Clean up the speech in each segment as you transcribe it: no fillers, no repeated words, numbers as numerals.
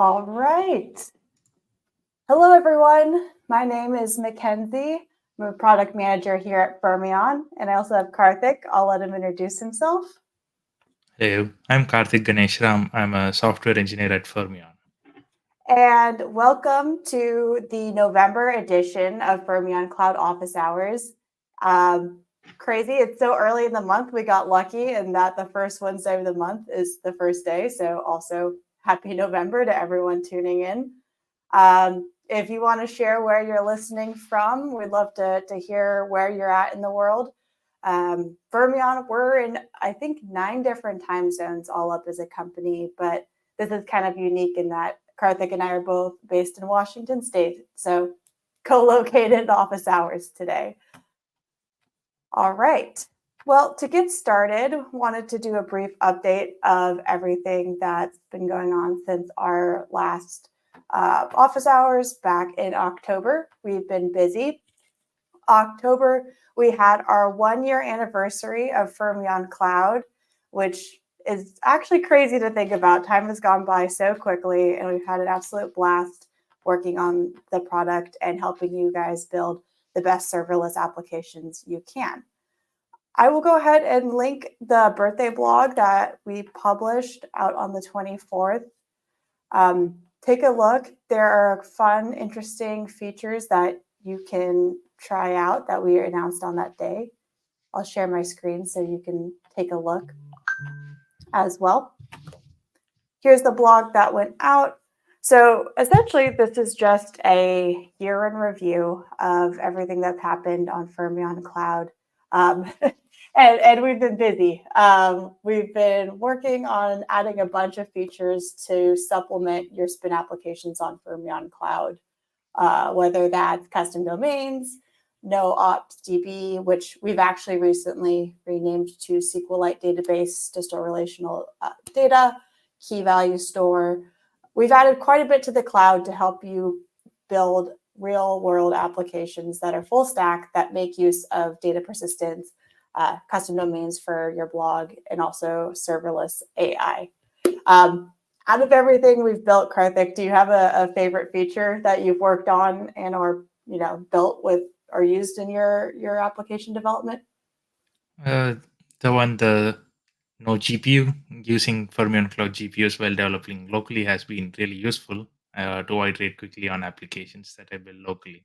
All right. Hello, everyone. My name is Mackenzie. I'm a product manager here at Fermyon, and I also have Karthik. I'll let him introduce himself. Hey, I'm Karthik Ganeshram. I'm a software engineer at Fermyon. And welcome to the November edition of Fermyon Cloud Office Hours. Crazy, it's so early in the month. We got lucky in that the first Wednesday of the month is the first day. So also happy November to everyone tuning in. If you want to share where you're listening from, we'd love to hear where you're at in the world. Fermyon, we're in, I think, 9 different time zones all up as a company, but this is kind of unique in that Karthik and I are both based in Washington State, so co-located office hours today. All right. Well, to get started, wanted to do a brief update of everything that's been going on since our last office hours back in October. We've been busy. October, we had our 1-year anniversary of Fermyon Cloud, which is actually crazy to think about. Time has gone by so quickly, and we've had an absolute blast working on the product and helping you guys build the best serverless applications you can. I will go ahead and link the birthday blog that we published out on the 24th. Take a look. There are fun, interesting features that you can try out that we announced on that day. I'll share my screen so you can take a look as well. Here's the blog that went out. So essentially, this is just a year in review of everything that's happened on Fermyon Cloud. And we've been busy. We've been working on adding a bunch of features to supplement your spin applications on Fermyon Cloud, whether that's custom domains, no ops DB, which we've actually recently renamed to SQLite database to store relational data, key value store. We've added quite a bit to the cloud to help you build real world applications that are full stack that make use of data persistence, custom domains for your blog, and also serverless AI. Out of everything we've built, Karthik, do you have a favorite feature that you've worked on and or built with or used in your application development? The no GPU, using Fermyon Cloud GPUs while developing locally has been really useful to iterate quickly on applications that I build locally.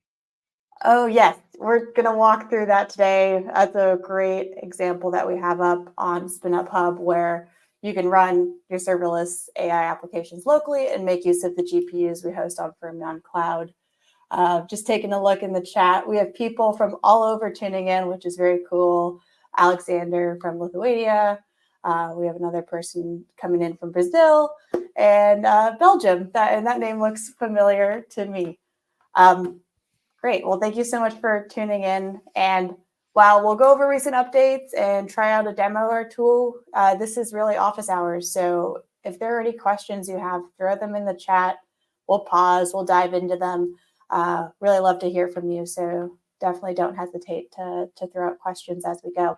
Oh, yes. We're going to walk through that today. That's a great example that we have up on SpinUp Hub where you can run your serverless AI applications locally and make use of the GPUs we host on Fermyon Cloud. Just taking a look in the chat, we have people from all over tuning in, which is very cool. Alexander from Lithuania. We have another person coming in from Brazil and Belgium. That name looks familiar to me. Great. Well, thank you so much for tuning in. And while we'll go over recent updates and try out a demo or tool, this is really office hours. So if there are any questions you have, throw them in the chat. We'll pause. We'll dive into them. Really love to hear from you. So definitely don't hesitate to throw out questions as we go.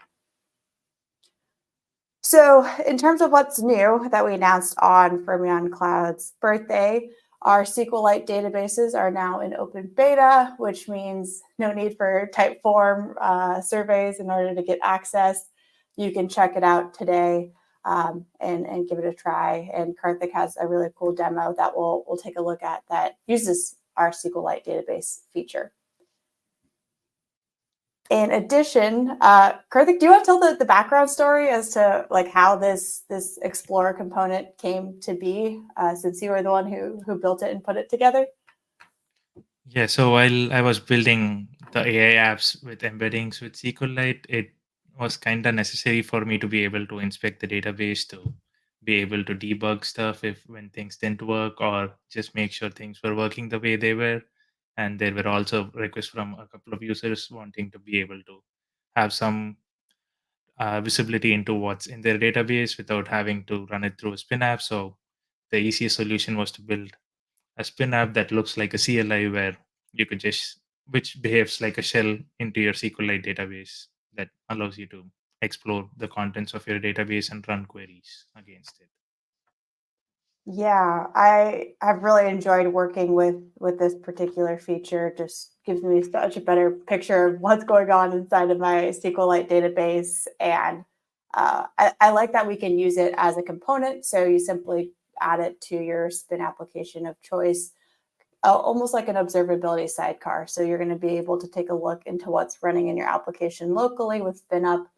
So in terms of what's new that we announced on Fermyon Cloud's birthday, our SQLite databases are now in open beta, which means no need for Typeform surveys in order to get access. You can check it out today and give it a try. And Karthik has a really cool demo that we'll take a look at that uses our SQLite database feature. In addition, Karthik, do you want to tell the background story as to how this Explorer component came to be, since you were the one who built it and put it together? Yeah, so while I was building the AI apps with embeddings with SQLite, it was kind of necessary for me to be able to inspect the database to be able to debug stuff if when things didn't work or just make sure things were working the way they were. And there were also requests from a couple of users wanting to be able to have some visibility into what's in their database without having to run it through a spin app. So the easiest solution was to build a spin app that looks like a CLI where you could just, which behaves like a shell into your SQLite database that allows you to explore the contents of your database and run queries against it. Yeah, I've really enjoyed working with this particular feature. Just gives me such a better picture of what's going on inside of my SQLite database, and I like that we can use it as a component. So you simply add it to your spin application of choice, almost like an observability sidecar. So you're going to be able to take a look into what's running in your application locally with spin up,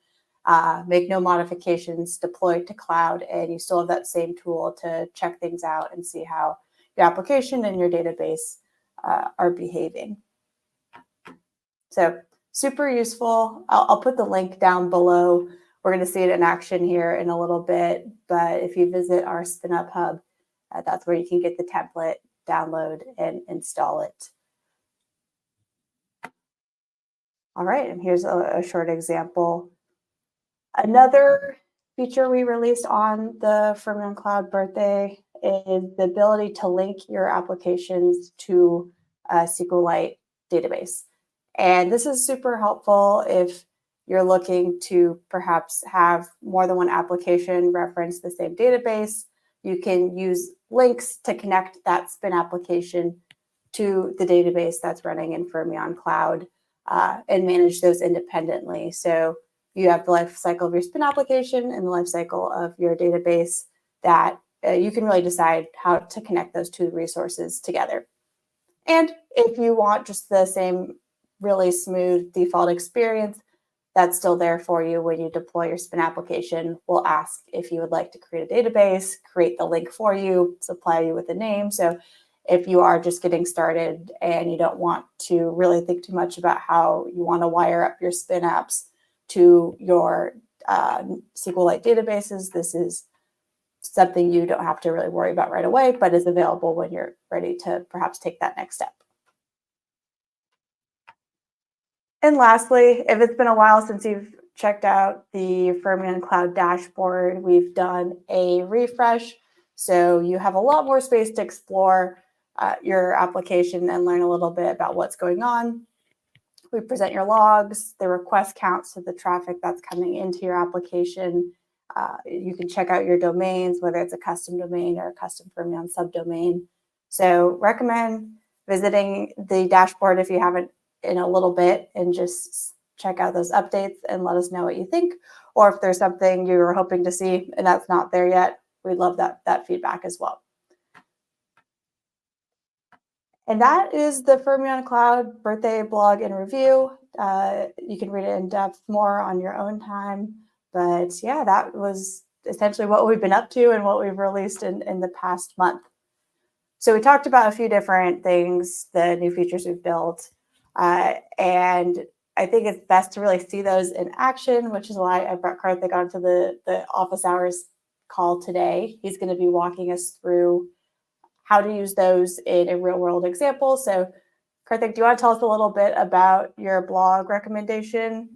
make no modifications, deploy it to cloud, and you still have that same tool to check things out and see how your application and your database are behaving. So super useful. I'll put the link down below. We're going to see it in action here in a little bit, but if you visit our SpinUp Hub, that's where you can get the template, download, and install it. All right, and here's a short example. Another feature we released on the Fermyon Cloud birthday is the ability to link your applications to a SQLite database. And this is super helpful if you're looking to perhaps have more than one application reference the same database. You can use links to connect that spin application to the database that's running in Fermyon Cloud and manage those independently. So you have the life cycle of your spin application and the life cycle of your database that you can really decide how to connect those two resources together. And if you want just the same really smooth default experience, that's still there for you when you deploy your spin application. We'll ask if you would like to create a database, create the link for you, supply you with a name. So if you are just getting started and you don't want to really think too much about how you want to wire up your spin apps to your SQLite databases, this is something you don't have to really worry about right away, but is available when you're ready to perhaps take that next step. And lastly, if it's been a while since you've checked out the Fermyon Cloud dashboard, we've done a refresh. So you have a lot more space to explore your application and learn a little bit about what's going on. We present your logs, the request counts, so the traffic that's coming into your application. You can check out your domains, whether it's a custom domain or a custom Fermyon subdomain. So recommend visiting the dashboard if you haven't in a little bit and just check out those updates and let us know what you think. Or if there's something you were hoping to see and that's not there yet, we'd love that feedback as well. And that is the Fermyon Cloud birthday blog and review. You can read it in depth more on your own time. But yeah, that was essentially what we've been up to and what we've released in the past month. So we talked about a few different things, the new features we've built. And I think it's best to really see those in action, which is why I brought Karthik onto the office hours call today. He's going to be walking us through how to use those in a real world example. So Karthik, do you want to tell us a little bit about your blog recommendation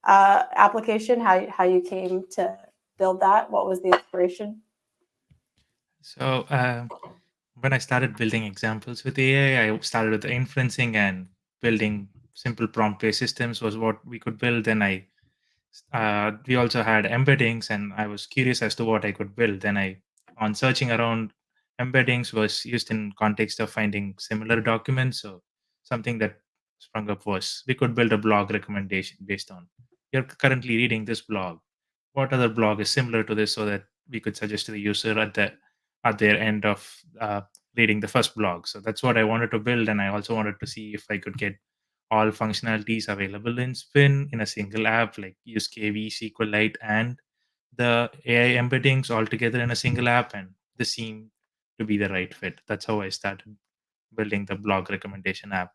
application, how you came to build that? What was the inspiration? So when I started building examples with AI, I started with the inferencing, and building simple prompt-based systems was what we could build. Then we also had embeddings, and I was curious as to what I could build. Then on searching around, embeddings was used in context of finding similar documents. So something that sprung up was we could build a blog recommendation based on you're currently reading this blog. What other blog is similar to this, so that we could suggest to the user at their end of reading the first blog. So that's what I wanted to build, and I also wanted to see if I could get all functionalities available in Spin in a single app, like use KV, SQLite, and the AI embeddings all together in a single app, and this seemed to be the right fit. That's how I started building the blog recommendation app.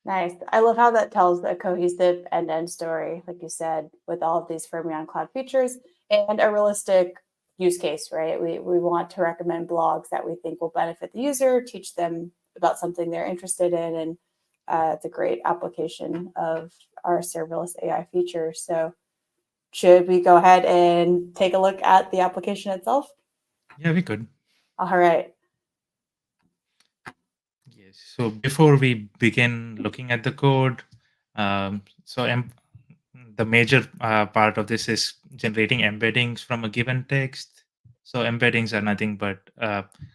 Nice. I love how that tells a cohesive end-to-end story, like you said, with all of these Fermyon Cloud features and a realistic use case, right? We want to recommend blogs that we think will benefit the user, teach them about something they're interested in, and it's a great application of our serverless AI features. So should we go ahead and take a look at the application itself? Yeah, we could. All right. Yes. So before we begin looking at the code, the major part of this is generating embeddings from a given text. So embeddings are nothing but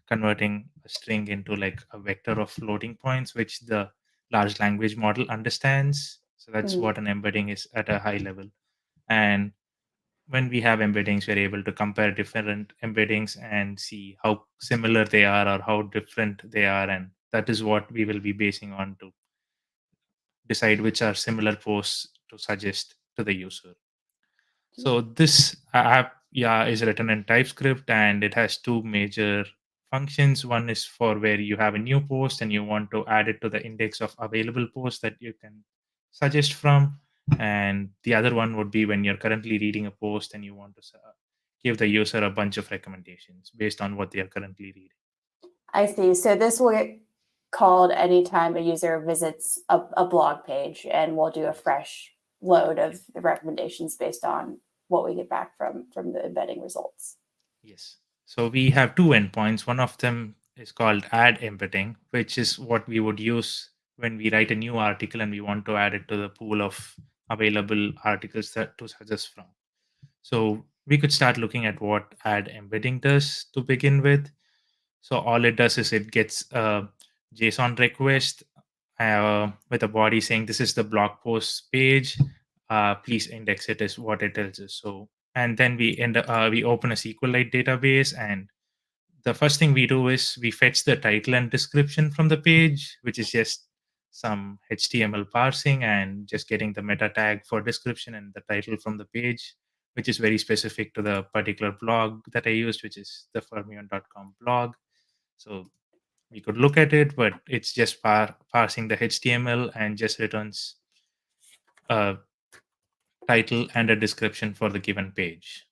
converting a string into like a vector of floating points, which the large language model understands. So that's Mhm. what an embedding is at a high level. And when we have embeddings, we're able to compare different embeddings and see how similar they are or how different they are. And that is what we will be basing on to decide which are similar posts to suggest to the user. So this app, yeah, is written in TypeScript and it has two major functions. One is for where you have a new post and you want to add it to the index of available posts that you can suggest from. And the other one would be when you're currently reading a post and you want to give the user a bunch of recommendations based on what they are currently reading. I see. So this will get called anytime a user visits a blog page, and we'll do a Yes. fresh load of the recommendations based on what we get back from the embedding results. Yes. So we have two endpoints. One of them is called add embedding, which is what we would use when we write a new article and we want to add it to the pool of available articles that to suggest from. So we could start looking at what add embedding does to begin with. So all it does is it gets a JSON request with a body saying this is the blog post page. Please index it is what it tells us. So and then we open a SQLite database, and the first thing we do is we fetch the title and description from the page, which is just some HTML parsing and just getting the meta tag for description and the title from the page, which is very specific to the particular blog that I used, which is the Fermyon.com blog. So we could look at it, but it's just parsing the HTML and just returns a title and a description for the given page.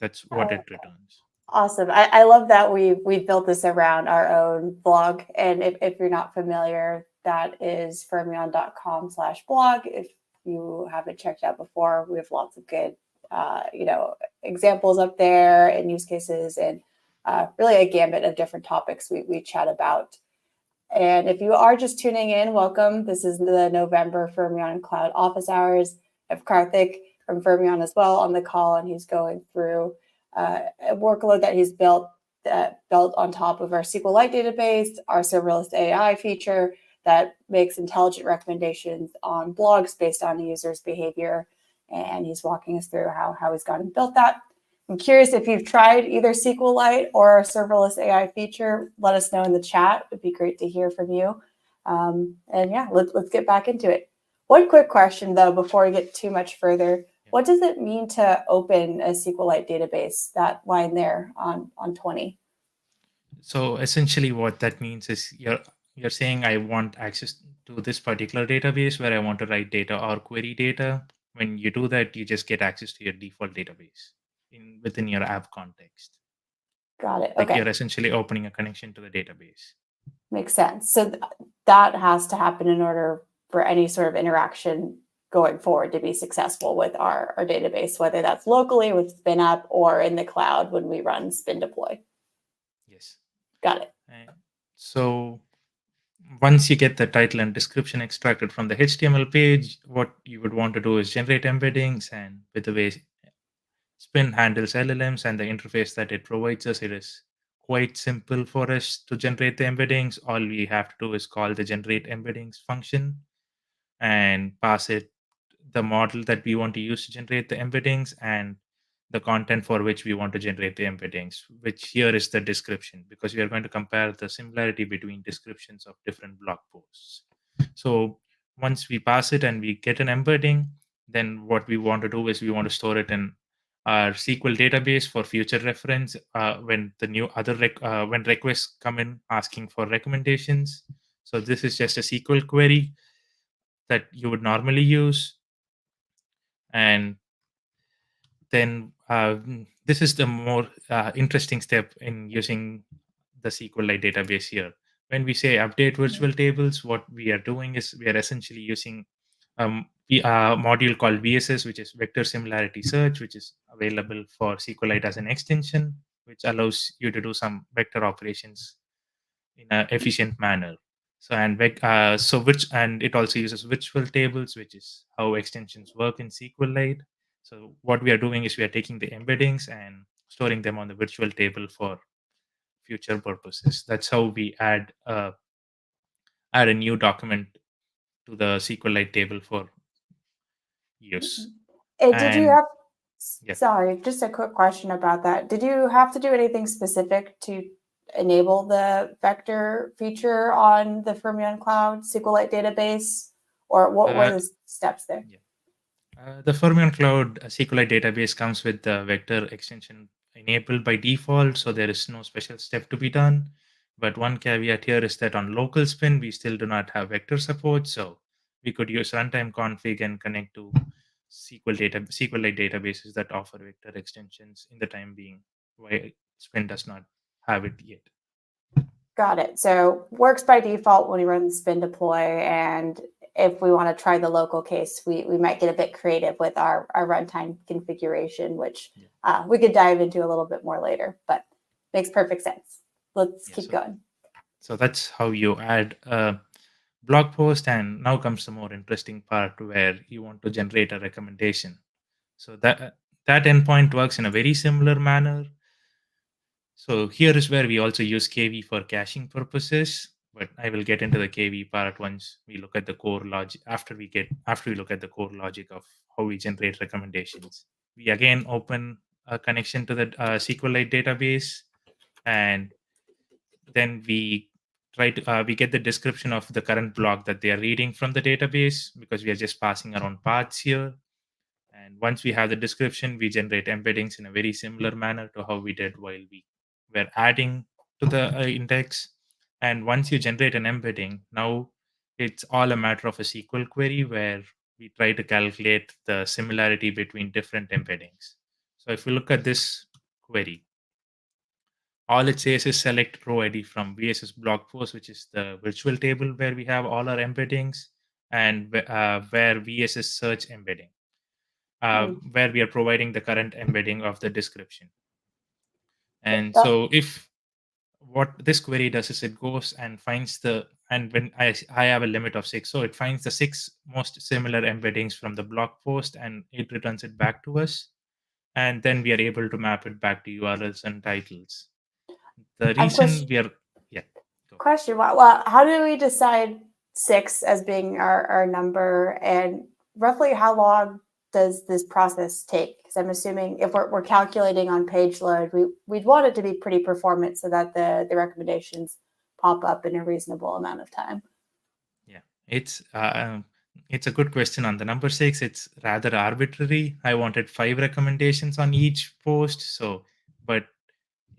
That's what it returns. Awesome. I love that we built this around our own blog. And if you're not familiar, that is fermyon.com/blog. If you haven't checked out before, we have lots of good, examples up there and use cases and really a gambit of different topics we chat about. And if you are just tuning in, welcome. This is the November Fermyon Cloud office hours. I have Karthik from Fermyon as well on the call, and he's going through a workload that he's built on top of our SQLite database, our serverless AI feature that makes intelligent recommendations on blogs based on the user's behavior. And he's walking us through how he's gone and built that. I'm curious if you've tried either SQLite or our serverless AI feature. Let us know in the chat. It'd be great to hear from you. And yeah, let's get back into it. One quick question though, before we get too much further. What does it mean to open a SQLite database, that line there on 20? So essentially what that means is you're saying I want access to this particular database where I want to write data or query data. When you do that, you just get access to your default database within your app context. Got it. Like Okay. you're essentially opening a connection to the database. Makes sense. So that has to happen in order for any sort of interaction going forward to be successful with our database, whether that's locally with spin up or in the cloud when we run spin deploy. Yes. Got it. So once you get the title and description extracted from the HTML page, what you would want to do is generate embeddings. And with the way Spin handles LLMs and the interface that it provides us, it is quite simple for us to generate the embeddings. All we have to do is call the generate embeddings function and pass it the model that we want to use to generate the embeddings and the content for which we want to generate the embeddings, which here is the description, because we are going to compare the similarity between descriptions of different blog posts. So once we pass it and we get an embedding, then what we want to do is we want to store it in our SQL database for future reference when the new when requests come in asking for recommendations. So this is just a SQL query that you would normally use, and then this is the more interesting step in using the SQLite database here. When we say update virtual tables, what we are doing is we are essentially using a module called VSS, which is Vector Similarity Search, which is available for SQLite as an extension, which allows you to do some vector operations in an efficient manner. So and it also uses virtual tables, which is how extensions work in SQLite. So what we are doing is we are taking the embeddings and storing them on the virtual table for future purposes. That's how we add a new document to the SQLite table for use. Did you And have, yeah, sorry, just a quick question about that. Did you have to do anything specific to enable the vector feature on the Fermyon Cloud SQLite database? Or what were uh, the steps there? yeah. The Fermyon Cloud SQLite database comes with the vector extension enabled by default, so there is no special step to be done. But one caveat here is that on local spin, we still do not have vector support, so we could use runtime config and connect to SQLite databases that offer vector extensions in the time being, while spin does not have it yet. Got it. So works by default when we run the spin deploy. And if we want to try the local case, we might get a bit creative with our runtime configuration, which we could dive into a little bit more later, but makes perfect sense. Let's keep going. So that's how you add a blog post. And now comes the more interesting part where you want to generate a recommendation. So that endpoint works in a very similar manner. So here is where we also use KV for caching purposes, but I will get into the KV part once we look at the core logic. After we look at the core logic of how we generate recommendations, we again open a connection to the SQLite database, and then we get the description of the current block that they are reading from the database, because we are just passing around paths here. And once we have the description, we generate embeddings in a very similar manner to how we did while we were adding to the index. And once you generate an embedding, now it's all a matter of a SQL query where we try to calculate the similarity between different embeddings. So if we look at this query, all it says is select row ID from VSS blog post, which is the virtual table where we have all our embeddings, and where VSS search embedding, where we are providing the current embedding of the description. And so if what this query does is it goes and finds and when I have a limit of 6, so it finds the 6 most similar embeddings from the blog post and it returns it back to us. And then we are able to map it back to URLs and titles. The reason we are, yeah. Question. Well, how do we decide 6 as being our number, and roughly how long does this process take? Because I'm assuming if we're calculating on page load, we'd want it to be pretty performant so that the recommendations pop up in a reasonable amount of time. Yeah, it's a good question on the number 6. It's rather arbitrary. I wanted 5 recommendations on each post, but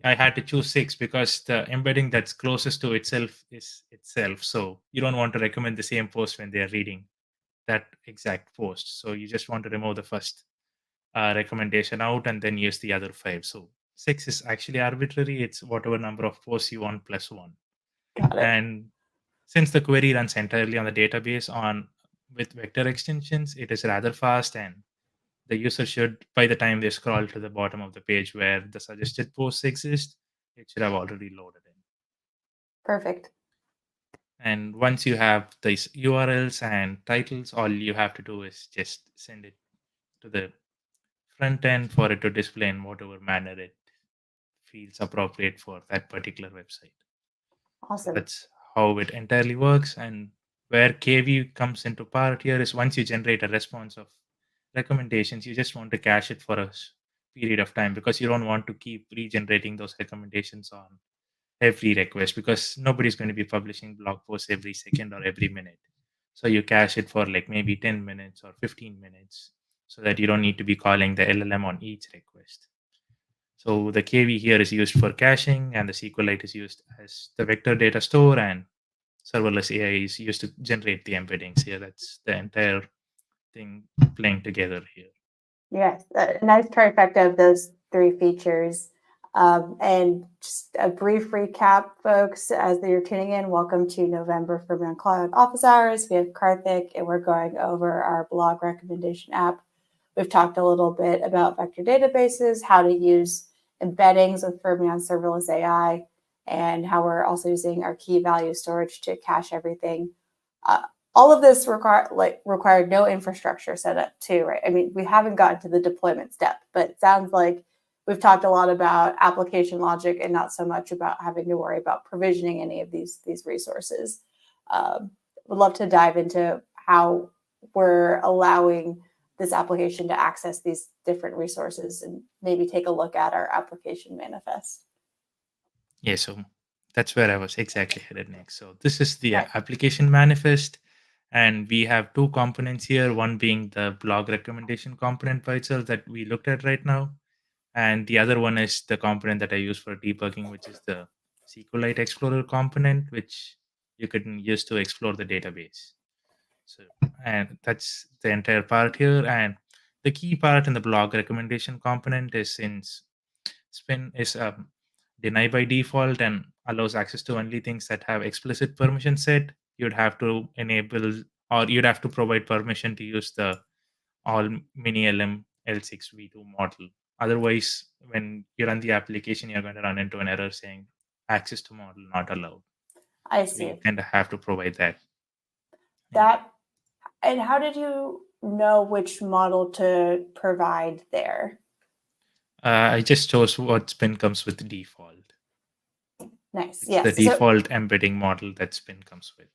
I had to choose 6 because the embedding that's closest to itself is itself. So you don't want to recommend the same post when they are reading that exact post. So you just want to remove the first recommendation out and then use the other 5. So 6 is actually arbitrary. It's whatever number of posts you want plus 1. Got it. And since the query runs entirely on the database with vector extensions, it is rather fast, and the user should, by the time they scroll to the bottom of the page where the suggested posts exist, it should have already loaded in. Perfect. And once you have these URLs and titles, all you have to do is just send it to the front end for it to display in whatever manner it feels appropriate for that particular website. Awesome. So that's how it entirely works. And where KV comes into part here is once you generate a response of recommendations, you just want to cache it for a period of time, because you don't want to keep regenerating those recommendations on every request, because nobody's going to be publishing blog posts every second or every minute. So you cache it for like maybe 10 minutes or 15 minutes so that you don't need to be calling the LLM on each request. So the KV here is used for caching, and the SQLite is used as the vector data store, and serverless AI is used to generate the embeddings here. That's the entire thing playing together here. Yes, a nice trifecta of those 3 features. And just a brief recap, folks, as you're tuning in, welcome to November Fermyon Cloud Office Hours. We have Karthik, and we're going over our blog recommendation app. We've talked a little bit about vector databases, how to use embeddings with Fermyon Serverless AI, and how we're also using our key value storage to cache everything. All of this required no infrastructure setup too, right? I mean, we haven't gotten to the deployment step, but it sounds like we've talked a lot about application logic and not so much about having to worry about provisioning any of these resources. Would love to dive into how we're allowing this application to access these different resources and maybe take a look at our application manifest. Yeah, so that's where I was exactly headed next. So this is the Right. application manifest, and we have two components here, one being the blog recommendation component by itself that we looked at right now, and the other one is the component that I use for debugging, which is the SQLite Explorer component, which you can use to explore the database. So, and that's the entire part here. And the key part in the blog recommendation component is, since Spin is deny by default and allows access to only things that have explicit permission set, you'd have to enable, or you'd have to provide permission to use the all mini LM L6v2 model. Otherwise, when you run the application, you're going to run into an error saying access to model not allowed. I So you see. kind of have to provide that. That, and how did you know which model to provide there? I just chose what Spin comes with default. Nice. It's the Yes. So, default embedding model that Spin comes with.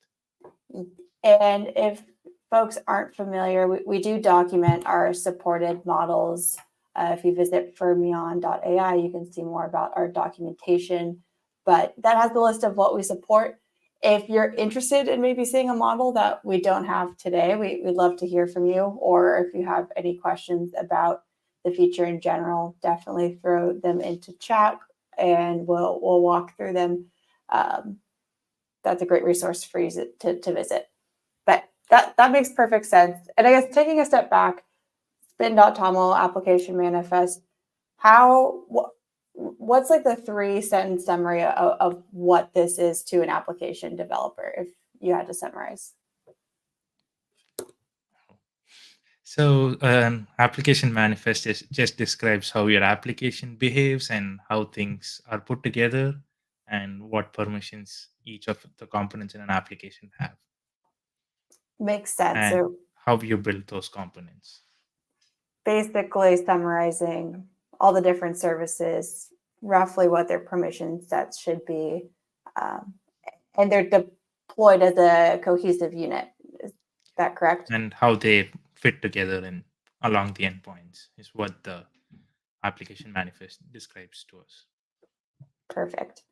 and if folks aren't familiar, we do document our supported models. If you visit fermyon.ai, you can see more about our documentation, but that has the list of what we support. If you're interested in maybe seeing a model that we don't have today, we'd love to hear from you. Or if you have any questions about the feature in general, definitely throw them into chat and we'll walk through them. That's a great resource for you to visit. But that makes perfect sense. And I guess taking a step back, spin.toml application manifest, what's like the 3-sentence summary of what this is to an application developer, if you had to summarize? So, application manifest just describes how your application behaves and how things are put together and what permissions each of the components in an application have. Makes sense. And So how you build those components. basically summarizing all the different services, roughly what their permission sets should be, and they're deployed as a cohesive unit. Is that correct? And how they fit together and along the endpoints is what the application manifest describes to us. Perfect.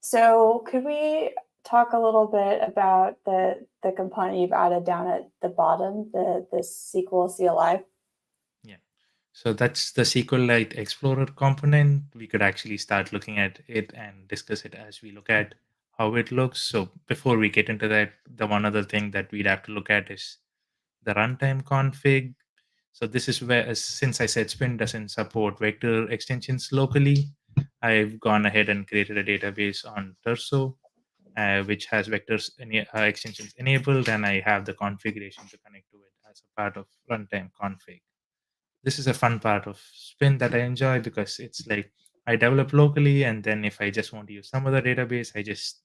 So could we talk a little bit about the component you've added down at the bottom, the SQL CLI? Yeah. So that's the SQLite Explorer component. We could actually start looking at it and discuss it as we look at how it looks. So before we get into that, the one other thing that we'd have to look at is the runtime config. So this is where, since I said Spin doesn't support vector extensions locally, I've gone ahead and created a database on Terso, which has vectors extensions enabled, and I have the configuration to connect to it as a part of runtime config. This is a fun part of Spin that I enjoy because it's like I develop locally, and then if I just want to use some other database, I just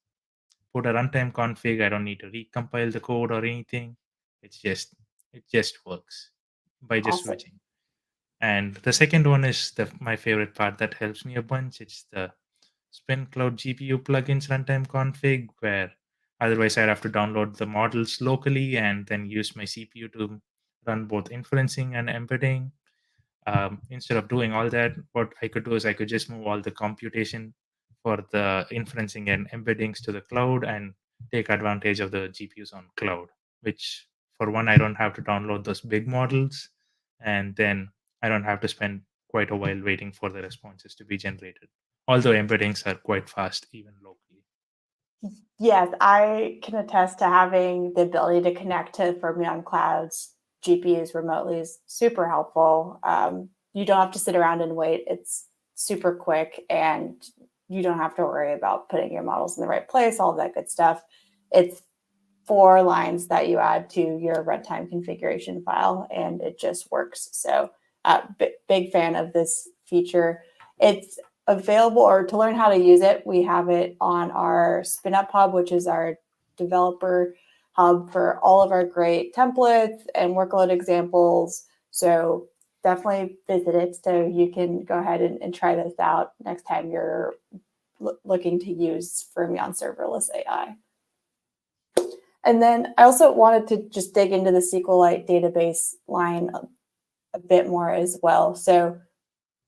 put a runtime config. I don't need to recompile the code or anything. It just works by just Awesome. switching. And the second one is my favorite part that helps me a bunch. It's the Spin Cloud GPU plugins runtime config, where otherwise I'd have to download the models locally and then use my CPU to run both inferencing and embedding. Instead of doing all that, what I could do is I could just move all the computation for the inferencing and embeddings to the cloud and take advantage of the GPUs on cloud, which for one, I don't have to download those big models. And then I don't have to spend quite a while waiting for the responses to be generated. Although embeddings are quite fast, even locally. Yes, I can attest to having the ability to connect to Fermyon Cloud's GPUs remotely is super helpful. You don't have to sit around and wait. It's super quick and you don't have to worry about putting your models in the right place, all that good stuff. It's 4 lines that you add to your runtime configuration file and it just works. So big fan of this feature. It's available, or to learn how to use it, we have it on our SpinUp hub, which is our developer hub for all of our great templates and workload examples. So definitely visit it so you can go ahead and try this out next time you're looking to use Fermyon serverless AI. And then I also wanted to just dig into the SQLite database line a bit more as well. So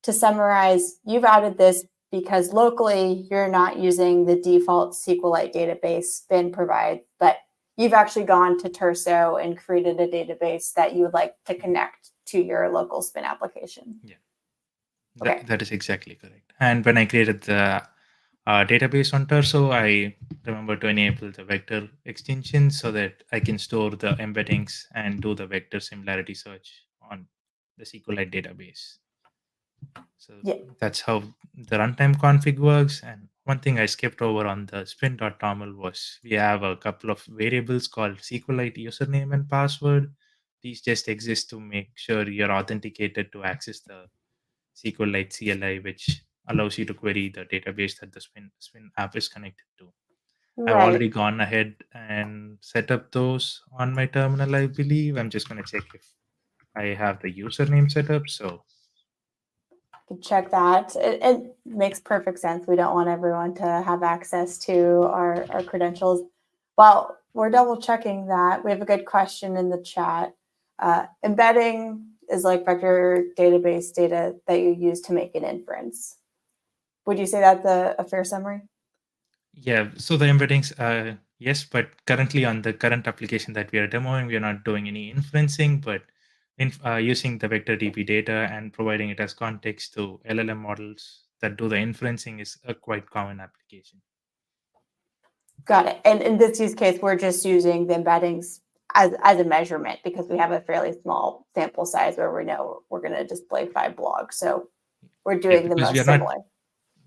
to summarize, you've added this because locally you're not using the default SQLite database Spin provides, but you've actually gone to Terso and created a database that you would like to connect to your local Spin application. Yeah, Okay. that is exactly correct. And when I created the database on Terso, I remember to enable the vector extension so that I can store the embeddings and do the vector similarity search on the SQLite database. So Yeah. that's how the runtime config works. And one thing I skipped over on the spin.toml was we have a couple of variables called SQLite username and password. These just exist to make sure you're authenticated to access the SQLite CLI, which allows you to query the database that the Spin app is connected to. I've Right. already gone ahead and set up those on my terminal, I believe. I'm just going to check if I have the username set up. So Can check that. It makes perfect sense. We don't want everyone to have access to our credentials. While we're double checking that, we have a good question in the chat. Embedding is like vector database data that you use to make an inference. Would you say that's a fair summary? yeah, so the embeddings, yes, but currently on the current application that we are demoing, we are not doing any inferencing, but using the vector DB data and providing it as context to LLM models that do the inferencing is a quite common application. Got it. And in this use case, we're just using the embeddings as a measurement because we have a fairly small sample size where we know we're going to display 5 blogs. So we're Yeah, doing the because we most are not similar.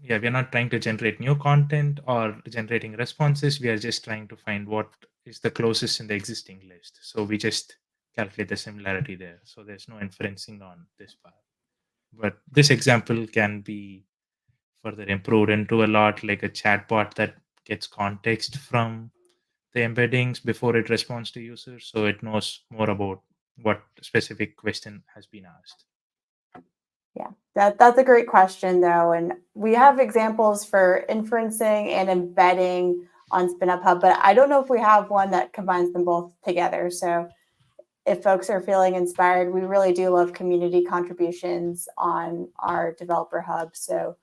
yeah, we are not trying to generate new content or generating responses. We are just trying to find what is the closest in the existing list. So we just calculate the similarity there. So there's no inferencing on this part. But this example can be further improved into a lot like a chatbot that gets context from the embeddings before it responds to users. So it knows more about what specific question has been asked. Yeah, that's a great question, though. And we have examples for inferencing and embedding on SpinUp Hub, but I don't know if we have one that combines them both together. So if folks are feeling inspired, we really do love community contributions on our developer hub. So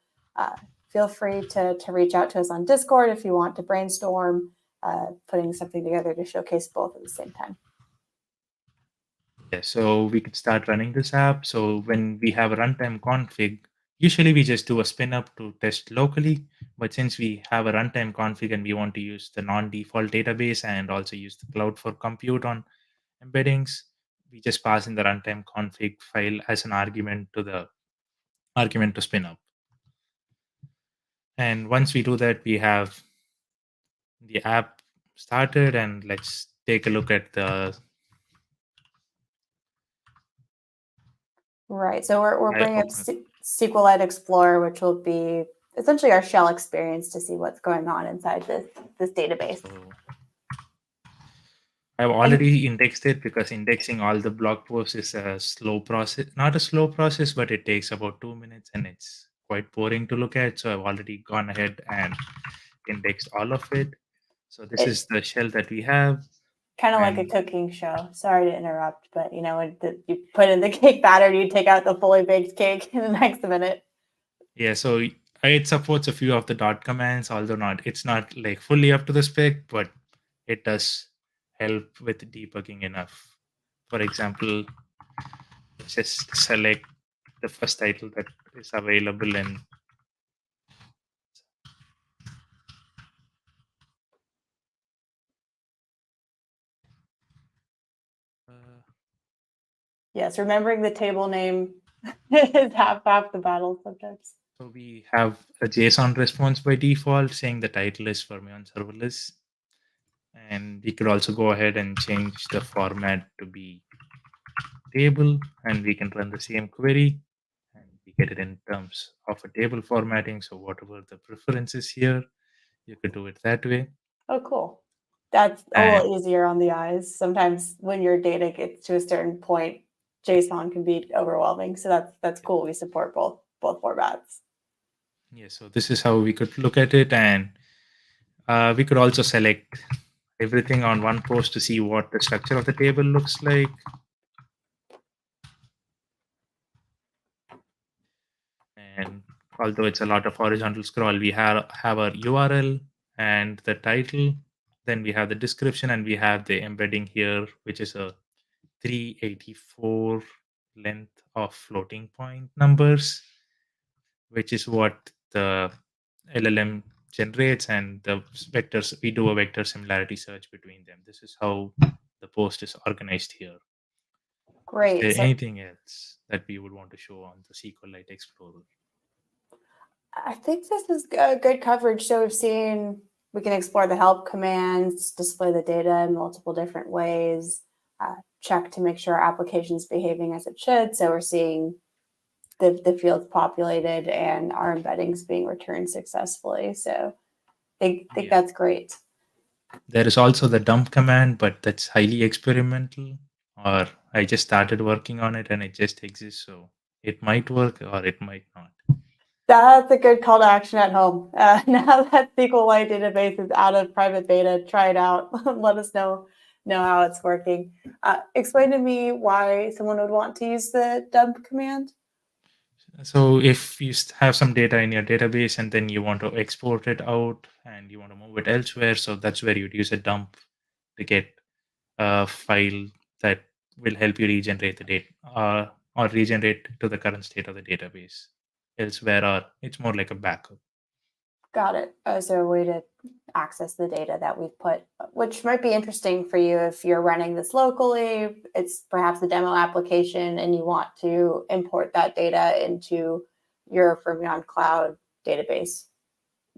feel free to reach out to us on Discord if you want to brainstorm putting something together to showcase both at the same time. Yeah, so we could start running this app. So when we have a runtime config, usually we just do a spin up to test locally. But since we have a runtime config and we want to use the non-default database and also use the cloud for compute on embeddings, we just pass in the runtime config file as an argument to spin up. And once we do that, we have the app started, and let's take a look at the Right. So we're I bringing up open SQLite Explorer, which will be essentially our shell experience to see what's going on inside this database. so I've And already indexed it because indexing all the blog posts is a slow process. Not a slow process, but it takes about 2 minutes and it's quite boring to look at. So I've already gone ahead and indexed all of it. So this is it's the shell that we have. kind of like a And cooking show. Sorry to interrupt, but you know, when you put in the cake batter, you take out the fully baked cake in the next minute. yeah, so it supports a few of the dot commands, although it's not like fully up to the spec, but it does help with debugging enough. For example, just select the first title that is available in uh, Yes, remembering the table name is half the battle sometimes. so we have a JSON response by default saying the title is Fermyon serverless. And we could also go ahead and change the format to be table, and we can run the same query and we get it in terms of a table formatting. So whatever the preference is here, you could do it that way. Oh, cool. That's a And little easier on the eyes. Sometimes when your data gets to a certain point, JSON can be overwhelming. So that's cool. We support both formats. Yeah, so this is how we could look at it, and we could also select everything on one post to see what the structure of the table looks like. And although it's a lot of horizontal scroll, we have our URL and the title. Then we have the description, and we have the embedding here, which is a 384 length of floating point numbers, which is what the LLM generates, and the vectors, we do a vector similarity search between them. This is how the post is organized here. Is Great. there So anything else that we would want to show on the SQLite Explorer? I think this is good coverage. So we've seen we can explore the help commands, display the data in multiple different ways, check to make sure our application is behaving as it should. So we're seeing the fields populated and our embeddings being returned successfully. So I think Yeah. that's great. There is also the dump command, but that's highly experimental, or I just started working on it and it just exists. So it might work or it might not. That's a good call to action at home. Now that SQLite database is out of private beta, try it out. Let us know how it's working. Explain to me why someone would want to use the dump command. So if you have some data in your database and then you want to export it out and you want to move it elsewhere, so that's where you'd use a dump to get a file that will help you regenerate the data, or regenerate to the current state of the database elsewhere, or it's more like a backup. Got it. So a way to access the data that we've put, which might be interesting for you if you're running this locally. It's perhaps a demo application and you want to import that data into your Fermyon Cloud database.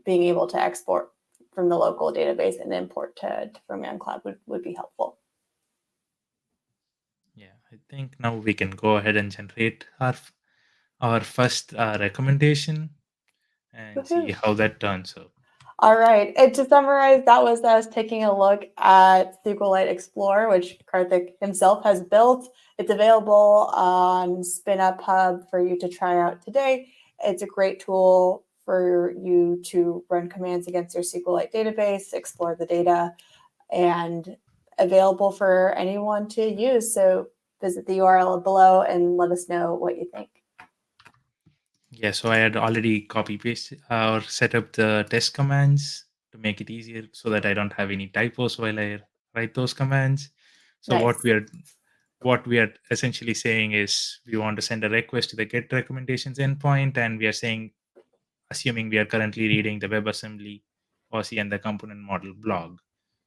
Being able to export from the local database and import to Fermyon Cloud would be helpful. Yeah, I think now we can go ahead and generate our first recommendation and see Woohoo. how that turns out. All right. And to summarize, that was us taking a look at SQLite Explorer, which Karthik himself has built. It's available on SpinUp Hub for you to try out today. It's a great tool for you to run commands against your SQLite database, explore the data, and available for anyone to use. So visit the URL below and let us know what you think. Yeah, so I had already copy pasted or set up the test commands to make it easier so that I don't have any typos while I write those commands. So Nice. what we are essentially saying is we want to send a request to the get recommendations endpoint, and we are saying, assuming we are currently reading the WebAssembly, OSI, and the component model blog.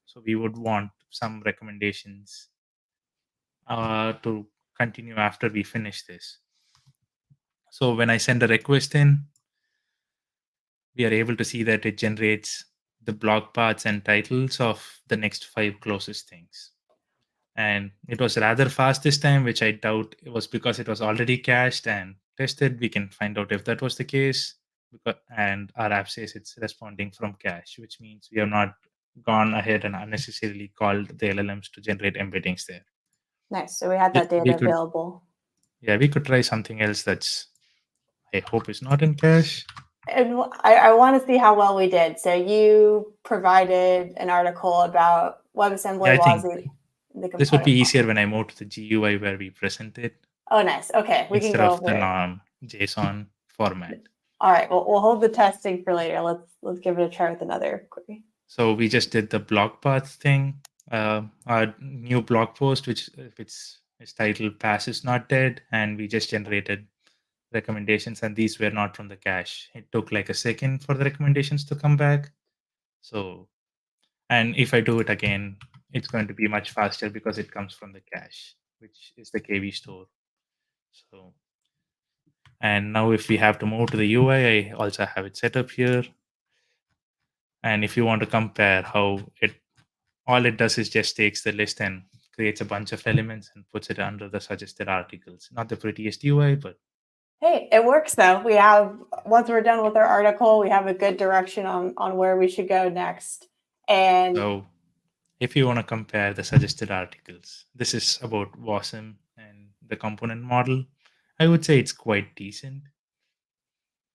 So we would want some recommendations to continue after we finish this. So when I send a request in, we are able to see that it generates the blog paths and titles of the next 5 closest things. And it was rather fast this time, which I doubt it was because it was already cached and tested. We can find out if that was the case. And our app says it's responding from cache, which means we have not gone ahead and unnecessarily called the LLMs to generate embeddings there. Nice. So we had that We data could, available. yeah, we could try something else that's, I hope, is not in cache. And I want to see how well we did. So you provided an article about WebAssembly, Yeah, I think Wasm, the this would be component easier model. when I move to the GUI where we present it Oh, nice. Okay, we can instead go of the over it. JSON format. All right. Well, we'll hold the testing for later. Let's give it a try with another query. So we just did the blog path thing, our new blog post, which if it's titled "Pass is not dead," and we just generated recommendations, and these were not from the cache. It took like a second for the recommendations to come back. So, and if I do it again, it's going to be much faster because it comes from the cache, which is the KV store. So, and now if we have to move to the UI, I also have it set up here. And if you want to compare how it, all it does is just takes the list and creates a bunch of elements and puts it under the suggested articles. Not the prettiest UI, but Hey, it works though. We have, once we're done with our article, we have a good direction on where we should go next. And so if you want to compare the suggested articles, this is about Wasm and the component model, I would say it's quite decent.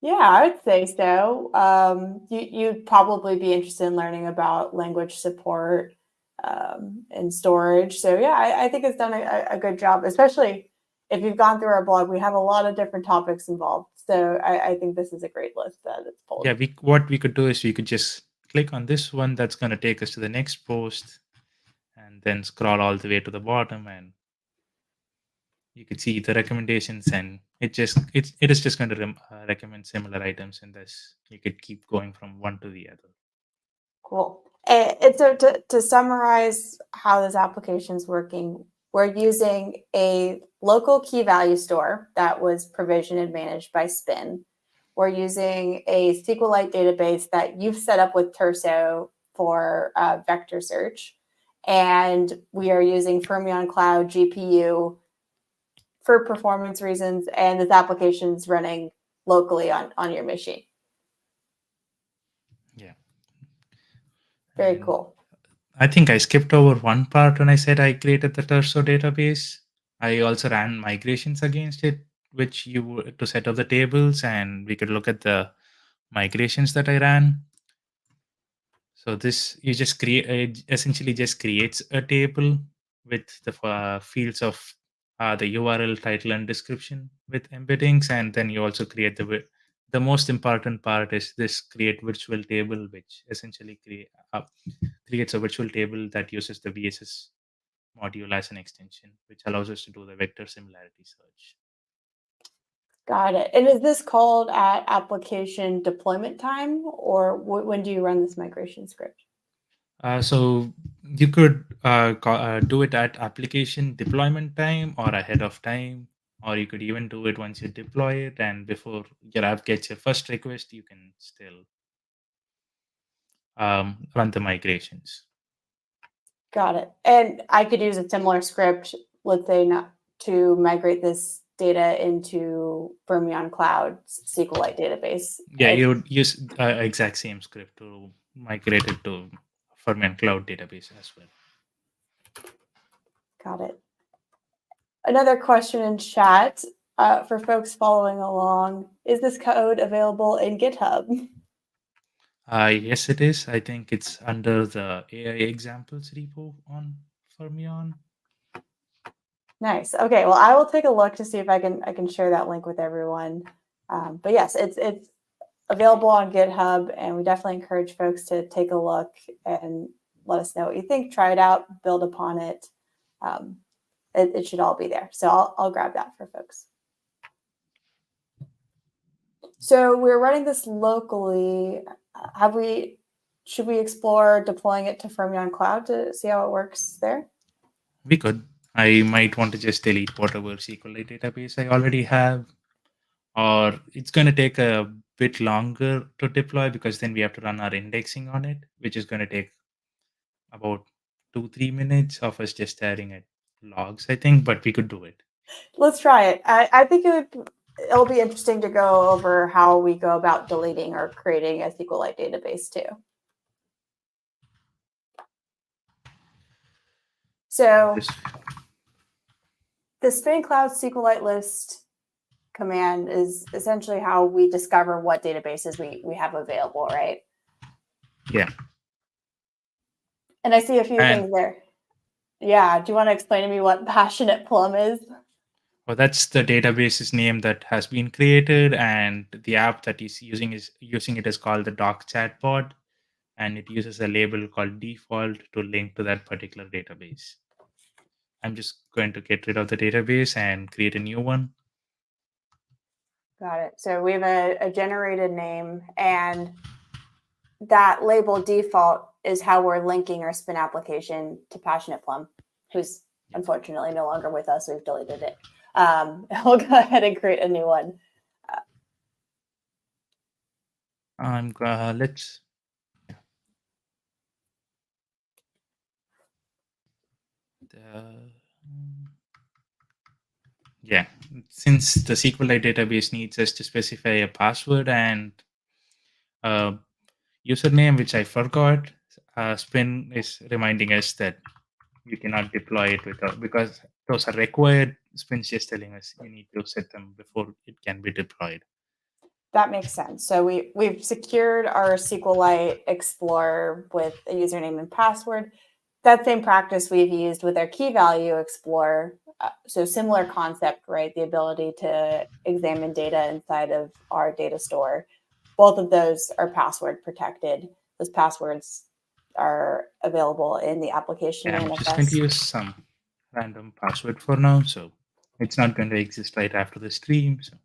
Yeah, I would say so. You'd probably be interested in learning about language support and storage. So yeah, I think it's done a good job, especially if you've gone through our blog. We have a lot of different topics involved. So I think this is a great list that it's pulled. Yeah, what we could do is we could just click on this one that's going to take us to the next post, and then scroll all the way to the bottom, and you could see the recommendations, and it is just going to recommend similar items, and thus you could keep going from one to the other. Cool. And so to summarize how this application is working, we're using a local key value store that was provisioned and managed by Spin. We're using a SQLite database that you've set up with Terso for vector search. And we are using Fermyon Cloud GPU for performance reasons. And this application is running locally on your machine. Yeah. Very And cool. I think I skipped over one part when I said I created the Terso database. I also ran migrations against it, which to set up the tables, and we could look at the migrations that I ran. So this you just create essentially just creates a table with the fields of the URL, title, and description with embeddings, and then you also create the most important part is this create virtual table, which essentially creates a virtual table that uses the VSS module as an extension, which allows us to do the vector similarity search. Got it. And is this called at application deployment time, or when do you run this migration script? So you could do it at application deployment time or ahead of time, or you could even do it once you deploy it and before your app gets your first request, you can still run the migrations. Got it. And I could use a similar script, let's say, not to migrate this data into Fermyon Cloud SQLite database. Yeah, you would use exact same script to migrate it to Fermyon Cloud database as well. Got it. Another question in chat for folks following along: is this code available in GitHub? Yes, it is. I think it's under the AI examples repo on Fermyon. Nice. Okay. Well, I will take a look to see if I can share that link with everyone. But yes, it's available on GitHub, and we definitely encourage folks to take a look and let us know what you think. Try it out, build upon it. It should all be there. So I'll grab that for folks. So we're running this locally. Should we explore deploying it to Fermyon Cloud to see how it works there? We could. I might want to just delete whatever SQLite database I already have, or it's going to take a bit longer to deploy because then we have to run our indexing on it, which is going to take about 2-3 minutes of us just staring at logs, I think, but we could do it. Let's try it. I think it'll be interesting to go over how we go about deleting or creating a SQLite database too. So the Spin Cloud SQLite list command is essentially how we discover what databases we have available, right? Yeah. And I see a few things there. Yeah. Do you want to explain to me what Passionate Plum is? Well, that's the database's name that has been created, and the app that is using it is called the Doc Chatbot, and it uses a label called default to link to that particular database. I'm just going to get rid of the database and create a new one. Got it. So we have a generated name, and that label default is how we're linking our Spin application to Passionate Plum, who's unfortunately no longer with us. We've deleted it. We'll go ahead and create a new one. Let's. Yeah, since the SQLite database needs us to specify a password and username, which I forgot, Spin is reminding us that you cannot deploy it without, because those are required spins, just telling us you need to set them before it can be deployed. That makes sense. So we've secured our SQLite Explorer with a username and password. That same practice we've used with our key value Explorer. So similar concept, right? The ability to examine data inside of our data store. Both of those are password protected. Those passwords are available in the application Yeah, I'm just going to manifest. use some random password for now, so it's not going to exist right after the stream. So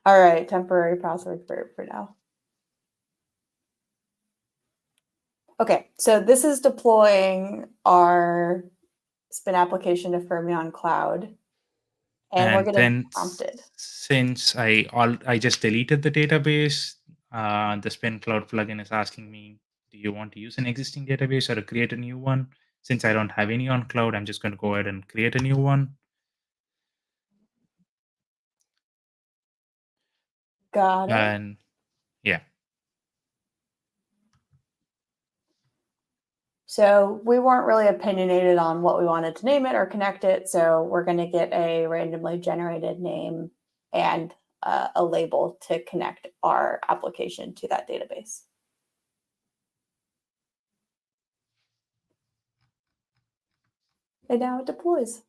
All right, temporary password for now. Okay, so this is deploying our spin application to Fermyon Cloud, and we're and getting then prompted. since I just deleted the database, the Spin Cloud plugin is asking me, do you want to use an existing database or to create a new one? Since I don't have any on cloud, I'm just going to go ahead and create a new one. Got it. And yeah. So we weren't really opinionated on what we wanted to name it or connect it. So we're going to get a randomly generated name and a label to connect our application to that database. And now it deploys.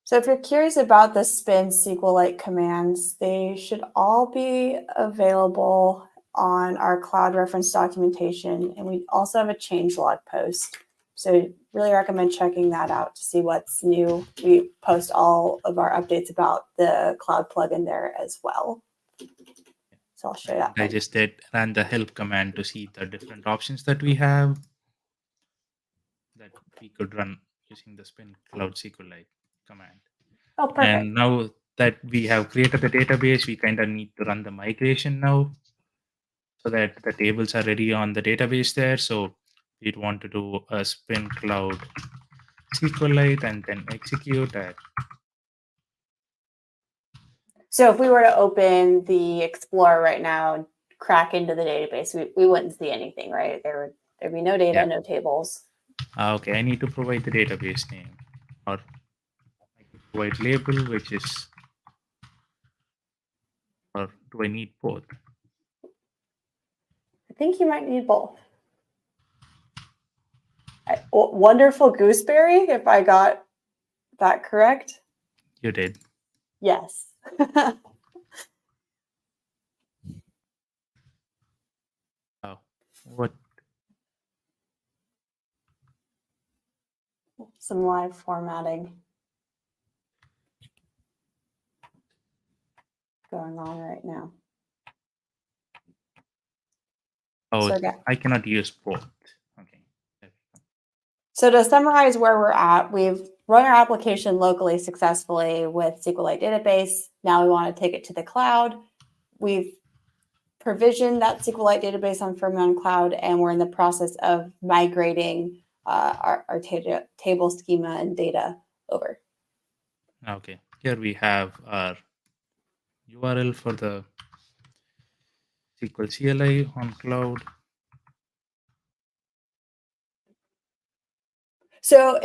So if you're curious about the spin SQLite commands, they should all be available on our cloud reference documentation. And we also have a changelog post. So really recommend checking that out to see what's new. We post all of our updates about the cloud plugin there as well. So I'll share that. I just ran the help command to see the different options that we have that we could run using the Spin Cloud SQLite command. Oh, perfect. And now that we have created the database, we kind of need to run the migration now so that the tables are ready on the database there. So we'd want to do a Spin Cloud SQLite and then execute that. So if we were to open the Explorer right now and crack into the database, we wouldn't see anything, right? There'd be no data, no tables. Okay, I need to provide the database name, or I could provide label, which is, or do I need both? I think you might need both. Wonderful gooseberry, if I got that correct. You did. Yes. Oh, what? Some live formatting going on right now. Oh, So, I cannot use both. Okay. So to summarize where we're at, we've run our application locally successfully with SQLite database. Now we want to take it to the cloud. We've provisioned that SQLite database on Fermyon Cloud, and we're in the process of migrating our table schema and data over. Okay. Here we have our URL for the SQL CLI on cloud. So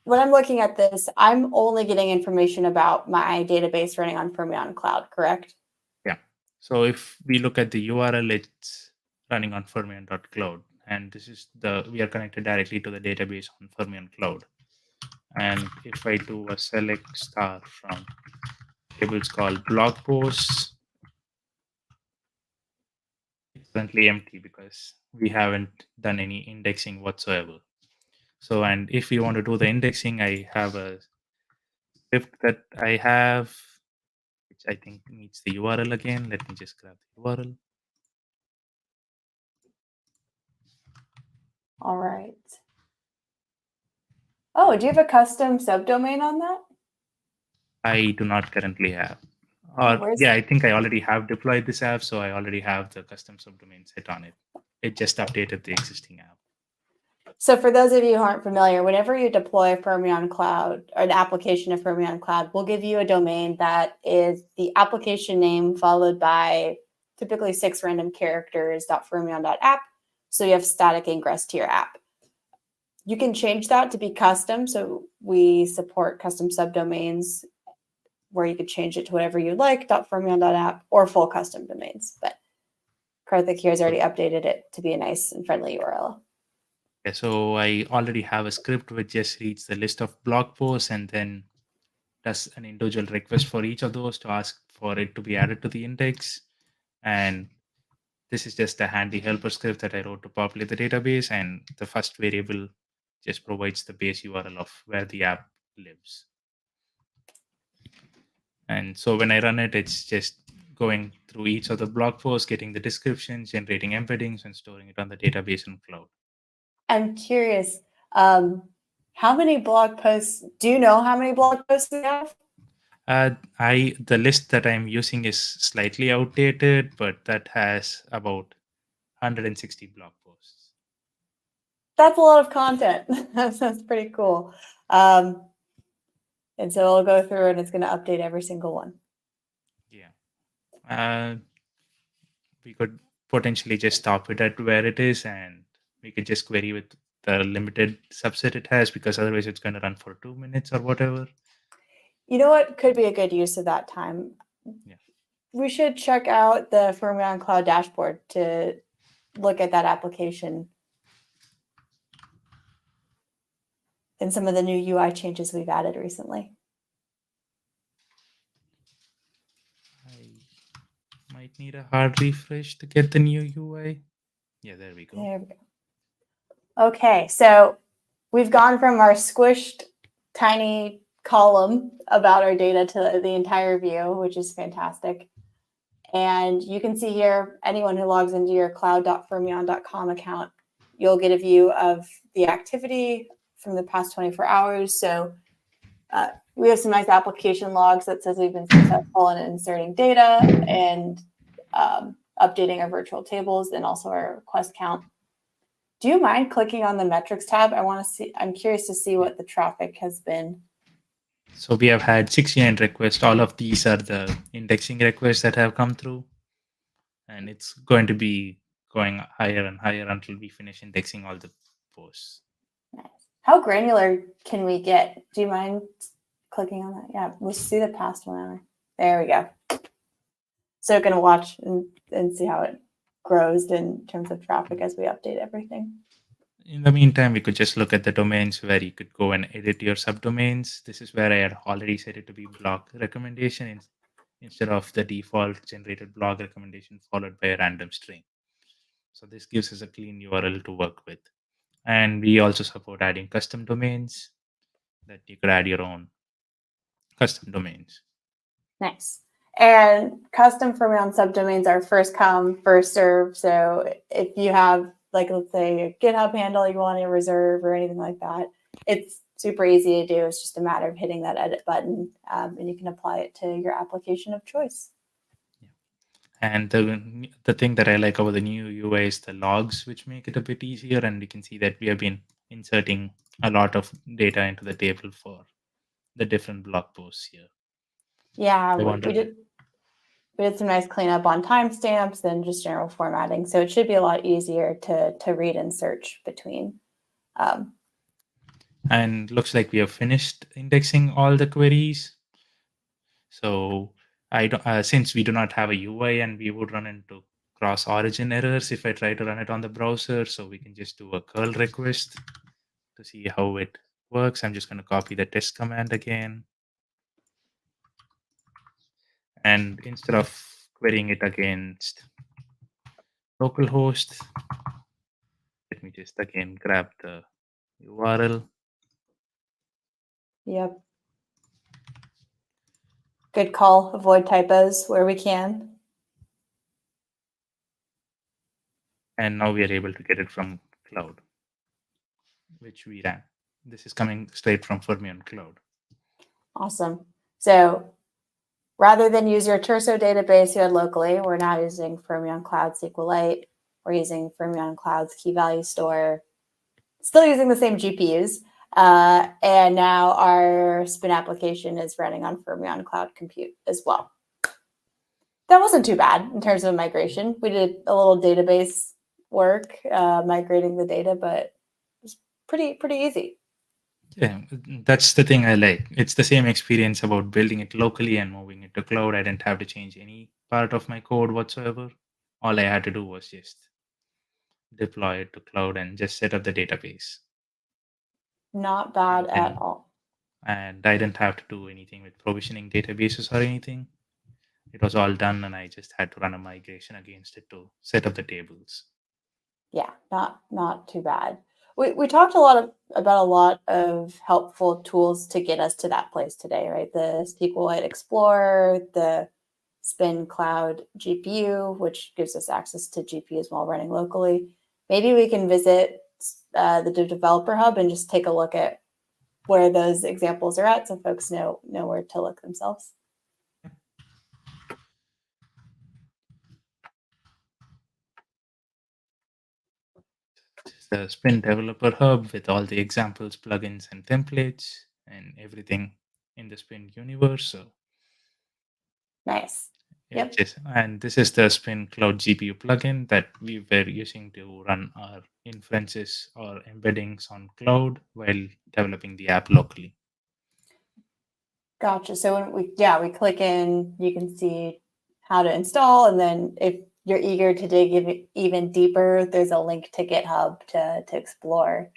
when I'm looking at this, I'm only getting information about my database running on Fermyon Cloud, correct? Yeah. So if we look at the URL, it's running on fermyon.cloud. And this is we are connected directly to the database on Fermyon Cloud. And if I do a select star from tables called blog posts, it's currently empty because we haven't done any indexing whatsoever. So, and if you want to do the indexing, I have a script that I have, which I think needs the URL again. Let me just grab the URL. All right. Oh, do you have a custom subdomain on that? I do not currently have. Or yeah, I think I already have deployed this app, so I already have the custom subdomain set on it. It just updated the existing app. So for those of you who aren't familiar, whenever you deploy Fermyon Cloud or an application of Fermyon Cloud, we'll give you a domain that is the application name followed by typically 6 random characters .fermyon.app. So you have static ingress to your app. you can change that to be custom. So we support custom subdomains where you could change it to whatever you like, .fermyon.app or full custom domains. But Karthik here has already updated it to be a nice and friendly URL. Yeah, so I already have a script which just reads the list of blog posts and then does an individual request for each of those to ask for it to be added to the index. And this is just a handy helper script that I wrote to populate the database. And the first variable just provides the base URL of where the app lives. And so when I run it, it's just going through each of the blog posts, getting the descriptions, generating embeddings, and storing it on the database in cloud. I'm curious, how many blog posts, do you know how many blog posts we have? The list that I'm using is slightly outdated, but that has about 160 blog posts. That's a lot of content. That sounds pretty cool. And so it'll go through and it's going to update every single one. Yeah. We could potentially just stop it at where it is and we could just query with the limited subset it has, because otherwise it's going to run for 2 minutes or whatever. You know what could be a good use of that time? Yeah. We should check out the Fermyon Cloud dashboard to look at that application and some of the new UI changes we've added recently. I might need a hard refresh to get the new UI. Yeah, there we go. There we go. Okay, so we've gone from our squished tiny column about our data to the entire view, which is fantastic. And you can see here, anyone who logs into your cloud.fermyon.com account, you'll get a view of the activity from the past 24 hours. So we have some nice application logs that says we've been successful in inserting data and updating our virtual tables and also our request count. Do you mind clicking on the metrics tab? I'm curious to see what the traffic has been. So we have had 69 requests. All of these are the indexing requests that have come through. And it's going to be going higher and higher until we finish indexing all the posts. Nice. How granular can we get? Do you mind clicking on that? Yeah, we'll see the past one. There we go. So we're going to watch and see how it grows in terms of traffic as we update everything. In the meantime, we could just look at the domains where you could go and edit your subdomains. This is where I had already set it to be blog recommendation instead of the default generated blog recommendation followed by a random string. So this gives us a clean URL to work with. And we also support adding custom domains that you could add your own custom domains. Nice. And custom Fermyon subdomains are first come, first serve. So if you have, like, let's say a GitHub handle you want to reserve or anything like that, it's super easy to do. It's just a matter of hitting that edit button and you can apply it to your application of choice. Yeah. And the thing that I like about the new UI is the logs, which make it a bit easier. And you can see that we have been inserting a lot of data into the table for the different blog posts here. Yeah, we did some nice cleanup on timestamps and just general formatting. So it should be a lot easier to read and search between. And looks like we have finished indexing all the queries. So since we do not have a UI, and we would run into cross-origin errors if I try to run it on the browser, so we can just do a curl request to see how it works. I'm just going to copy the test command again. And instead of querying it against localhost, let me just again grab the URL. Yep. Good call. Avoid typos where we can. And now we are able to get it from cloud, which we ran. This is coming straight from Fermyon Cloud. Awesome. So rather than use your Terso database you had locally, we're now using Fermyon Cloud SQLite. We're using Fermyon Cloud's key value store, still using the same GPUs. And now our spin application is running on Fermyon Cloud Compute as well. That wasn't too bad in terms of migration. We did a little database work migrating the data, but it was pretty easy. Yeah, that's the thing I like. It's the same experience about building it locally and moving it to cloud. I didn't have to change any part of my code whatsoever. All I had to do was just deploy it to cloud and just set up the database. Not bad And at then all. and I didn't have to do anything with provisioning databases or anything. It was all done, and I just had to run a migration against it to set up the tables. Yeah, not too bad. We talked a lot about a lot of helpful tools to get us to that place today, right? The SQLite Explorer, the Spin Cloud GPU, which gives us access to GPUs while running locally. Maybe we can visit the Developer Hub and just take a look at where those examples are at, so folks know where to look themselves. The Spin Developer Hub with all the examples, plugins, and templates, and everything in the Spin universe. So Nice. it Yep. just and this is the Spin Cloud GPU plugin that we were using to run our inferences or embeddings on cloud while developing the app locally. Gotcha. So when we click in, you can see how to install, and then if you're eager to dig even deeper, there's a link to GitHub to explore.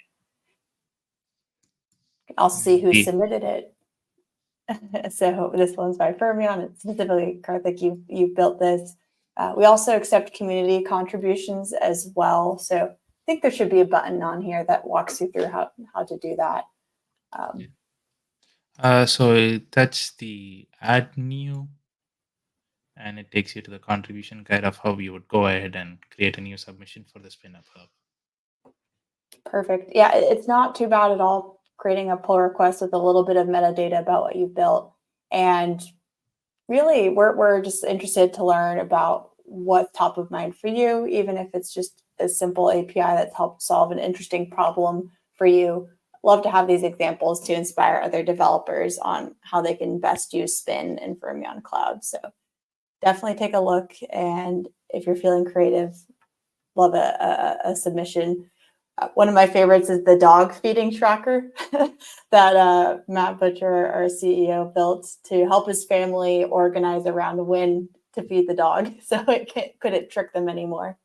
You can also see And who submitted it. So this one's by Fermyon. It's specifically Karthik. You built this. We also accept community contributions as well. So I think there should be a button on here that walks you through how to do that. So that's the add new, and it takes you to the contribution guide of how you would go ahead and create a new submission for the Spin Up Hub. Perfect. Yeah, it's not too bad at all creating a pull request with a little bit of metadata about what you've built. And really, we're just interested to learn about what's top of mind for you, even if it's just a simple API that's helped solve an interesting problem for you. Love to have these examples to inspire other developers on how they can best use Spin and Fermyon Cloud. So definitely take a look. And if you're feeling creative, love a submission. One of my favorites is the dog feeding tracker that Matt Butcher, our CEO, built to help his family organize around when to feed the dog, so it couldn't trick them anymore.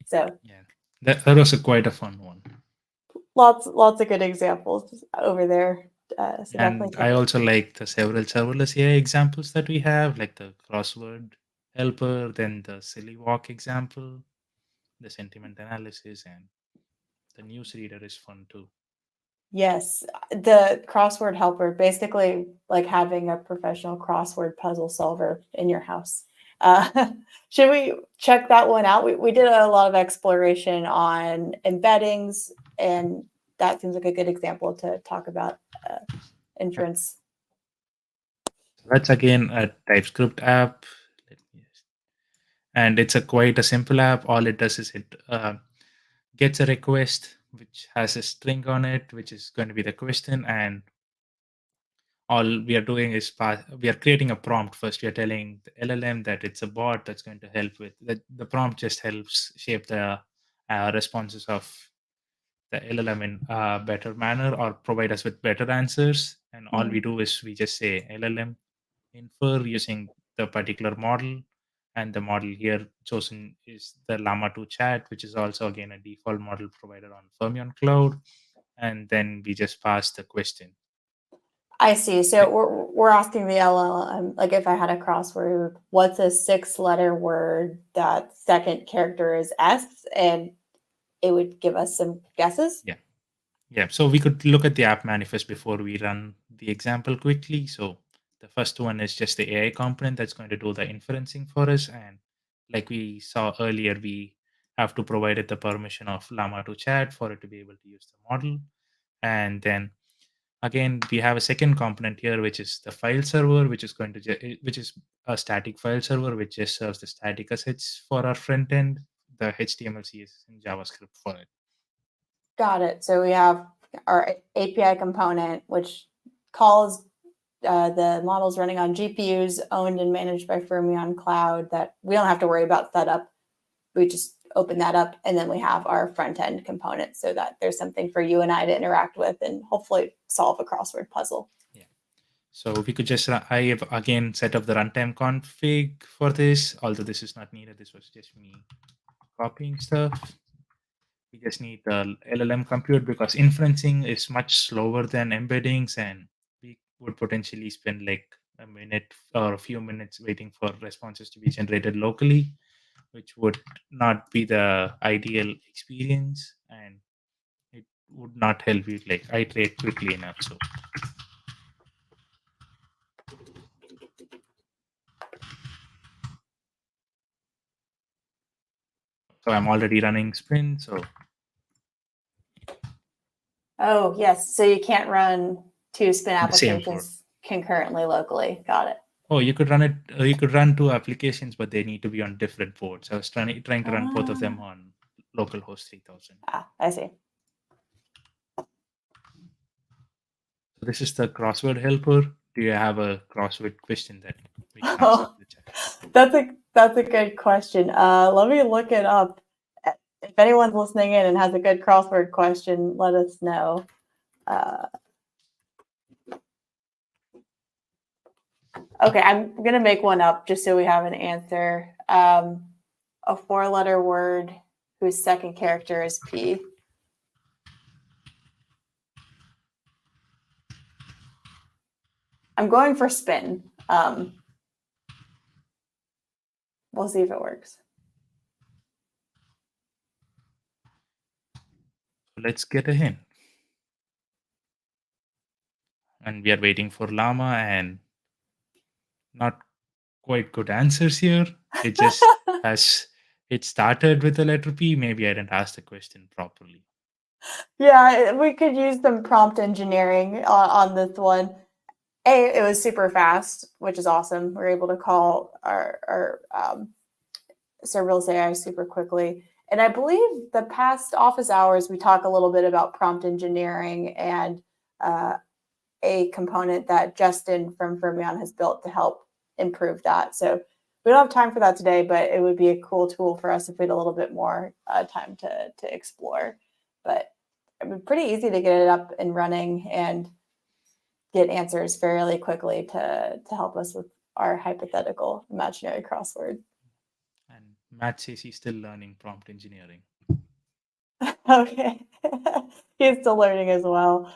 So Yeah, that was quite a fun one. lots of good examples over there. So definitely And I also like the several serverless AI examples that we have, like the crossword helper, then the silly walk example, the sentiment analysis, and the newsreader is fun too. Yes, the crossword helper, basically like having a professional crossword puzzle solver in your house. Should we check that one out? We did a lot of exploration on embeddings, and that seems like a good example to talk about inference. So that's again a TypeScript app. And it's quite a simple app. All it does is it gets a request which has a string on it, which is going to be the question, and all we are doing is we are creating a prompt first. We are telling the LLM that it's a bot that's going to help with that. The prompt just helps shape the responses of the LLM in a better manner or provide us with better answers. And all we do is we just say LLM infer using the particular model, and the model here chosen is the Llama 2 chat, which is also again a default model provided on Fermyon Cloud. And then we just pass the question. I see. So we're asking the LLM, like if I had a crossword, what's a 6-letter word that second character is S, and it would give us some guesses. Yeah, so we could look at the app manifest before we run the example quickly. So the first one is just the AI component that's going to do the inferencing for us. And like we saw earlier, we have to provide it the permission of Llama to chat for it to be able to use the model. And then again, we have a second component here, which is the file server, which is going to which is a static file server, which just serves the static assets for our front end, the HTML, CSS, and JavaScript for it. Got it. So we have our API component, which calls the models running on GPUs owned and managed by Fermyon Cloud that we don't have to worry about setup. We just open that up, and then we have our front end component so that there's something for you and I to interact with and hopefully solve a crossword puzzle. Yeah. So we could just, I have again set up the runtime config for this, although this is not needed. This was just me copying stuff. We just need the LLM compute because inferencing is much slower than embeddings, and we would potentially spend like a minute or a few minutes waiting for responses to be generated locally, which would not be the ideal experience, and it would not help you like iterate quickly enough. So I'm already running Sprint. So oh yes, so you can't run two Spin the same applications concurrently locally. Got it. Oh, you could run it. You could run two applications, but they need to be on different ports. I was trying to run both of them on localhost 3000. I see. So this is the crossword helper. Do you have a crossword question that we can ask in the chat? That's a good question. Let me look it up. If anyone's listening in and has a good crossword question, let us know. Okay, I'm gonna make one up just so we have an answer. A 4-letter word whose second character is P. I'm going for spin. We'll see if it works. Let's get a hint. And we are waiting for Llama, and not quite good answers here. It just has, it started with the letter P. Maybe I didn't ask the question properly. Yeah, we could use some prompt engineering on this one. It was super fast, which is awesome. We're able to call our serverless AI super quickly. And I believe the past office hours, we talk a little bit about prompt engineering and a component that Justin from Fermyon has built to help improve that. So we don't have time for that today, but it would be a cool tool for us if we had a little bit more time to explore. But it would be pretty easy to get it up and running and get answers fairly quickly to help us with our hypothetical imaginary crossword. And Matt says he's still learning prompt engineering. Okay. He's still learning as well.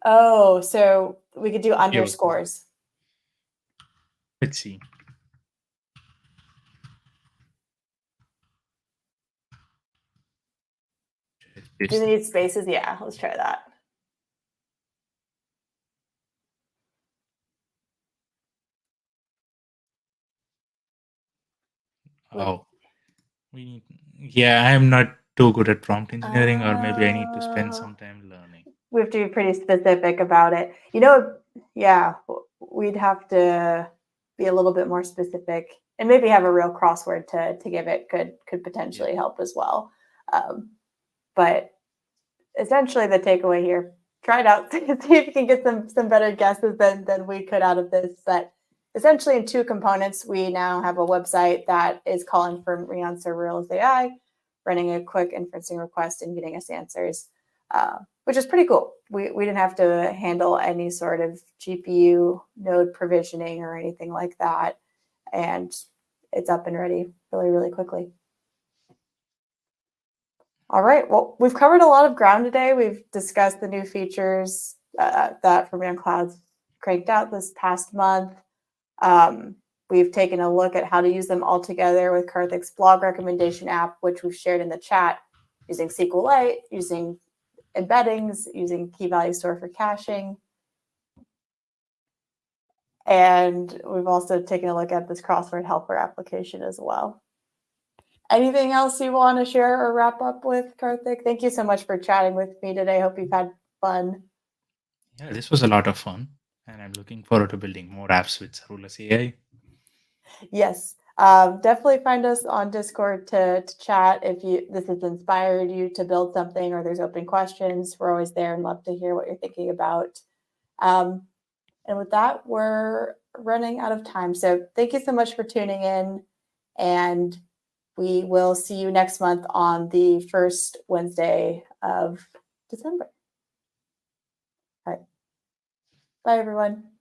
Oh, so we could do underscores. Let's see. Do they need spaces? Yeah, let's try that. Oh, yeah, I'm not too good at prompt engineering, or maybe I need to spend some time learning. We have to be pretty specific about it. You know, yeah, we'd have to be a little bit more specific and maybe have a real crossword to give it could potentially help as well. But essentially the takeaway here, try it out, see if you can get some better guesses than we could out of this. But essentially in two components, we now have a website that is calling for Fermyon serverless AI, running a quick inferencing request and getting us answers, which is pretty cool. We didn't have to handle any sort of GPU node provisioning or anything like that. And it's up and ready really, really quickly. All right, well, we've covered a lot of ground today. We've discussed the new features that Fermyon Cloud's cranked out this past month. We've taken a look at how to use them all together with Karthik's blog recommendation app, which we've shared in the chat, using SQLite, using embeddings, using key value store for caching. And we've also taken a look at this crossword helper application as well. Anything else you want to share or wrap up with, Karthik? Thank you so much for chatting with me today. Hope you've had fun. Yeah, this was a lot of fun, and I'm looking forward to building more apps with serverless AI. Yes, definitely find us on Discord to chat if this has inspired you to build something or there's open questions. We're always there and love to hear what you're thinking about. And with that, we're running out of time. So thank you so much for tuning in, and we will see you next month on the first Wednesday of December. All right. Bye, everyone.